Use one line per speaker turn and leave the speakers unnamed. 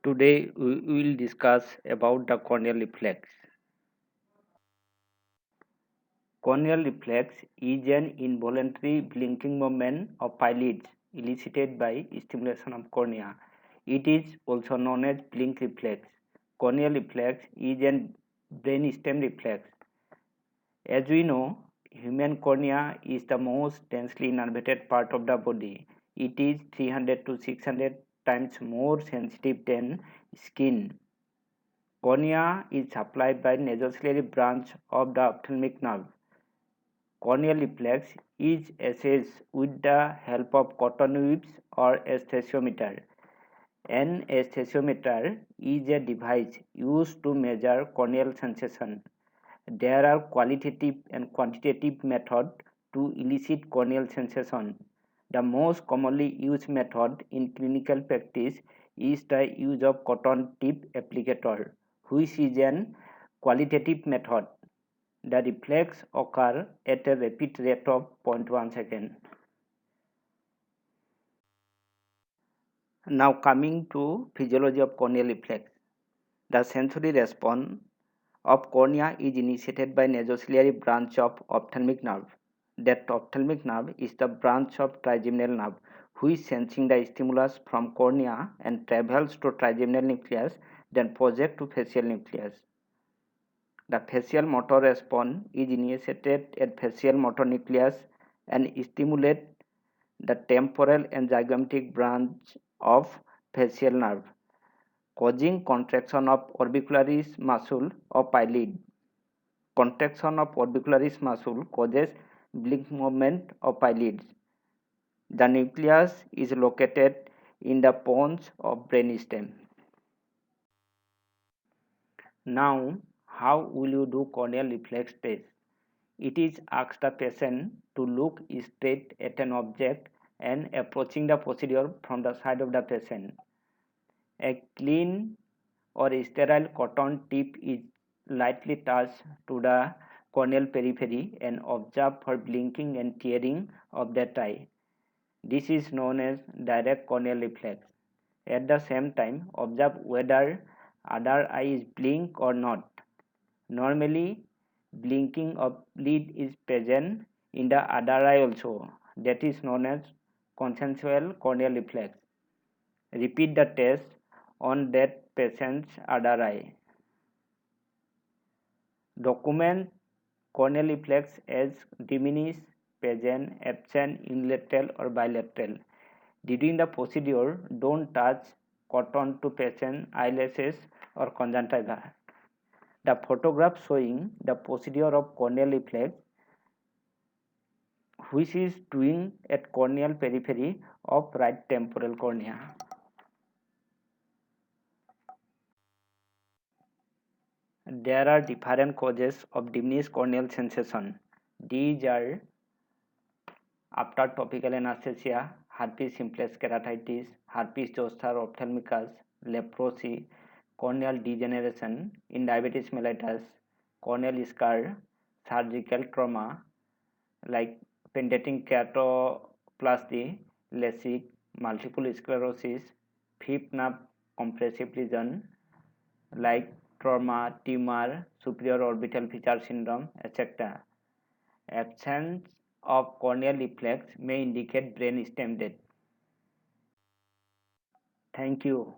Today we will discuss about the corneal reflex. Corneal reflex is an involuntary blinking movement of eyelids elicited by stimulation of cornea. It is also known as blink reflex. Corneal reflex is a brainstem reflex. As we know, human cornea is the most densely innervated part of the body. It is 300 to 600 times more sensitive than skin. Cornea is supplied by nasociliary branch of the ophthalmic nerve. Corneal reflex is assessed with the help of cotton whips or esthesiometer. An esthesiometer is a device used to measure corneal sensation. There are qualitative and quantitative methods to elicit corneal sensation. The most commonly used method in clinical practice is the use of cotton tip applicator, which is an qualitative method. The reflex occurs at a rapid rate of 0.1 second. Now coming to physiology of corneal reflex. The sensory response of cornea is initiated by nasociliary branch of ophthalmic nerve. That ophthalmic nerve is the branch of trigeminal nerve which sensing the stimulus from cornea and travels to trigeminal nucleus, then project to facial nucleus. The facial motor response is initiated at facial motor nucleus and stimulate the temporal and zygomatic branch of facial nerve, causing contraction of orbicularis muscle of eyelid. Contraction of orbicularis muscle causes blink movement of eyelids. The nucleus is located in the pons of brainstem. Now, how will you do corneal reflex test? It is asked the patient to look straight at an object and approaching the procedure from the side of the patient. A clean or sterile cotton tip is lightly touched to the corneal periphery and observe for blinking and tearing of that eye. This is known as direct corneal reflex. At the same time, observe whether other eye is blink or not. Normally, blinking of lid is present in the other eye also. That is known as consensual corneal reflex. Repeat the test on that patient's other eye. Document corneal reflex as diminished, present, absent, unilateral or bilateral. During the procedure, don't touch cotton to patient eyelashes or conjunctiva. The photograph showing the procedure of corneal reflex which is doing at corneal periphery of right temporal cornea. There are different causes of diminished corneal sensation. These are after topical anesthesia, herpes simplex keratitis, herpes zoster ophthalmicus, leprosy, corneal degeneration in diabetes mellitus, corneal scar, surgical trauma like pendating keratoplasty, LASIK, multiple sclerosis, fifth nerve compressive lesion like trauma, tumor, superior orbital fissure syndrome, etc. Absence of corneal reflex may indicate brainstem death. Thank you.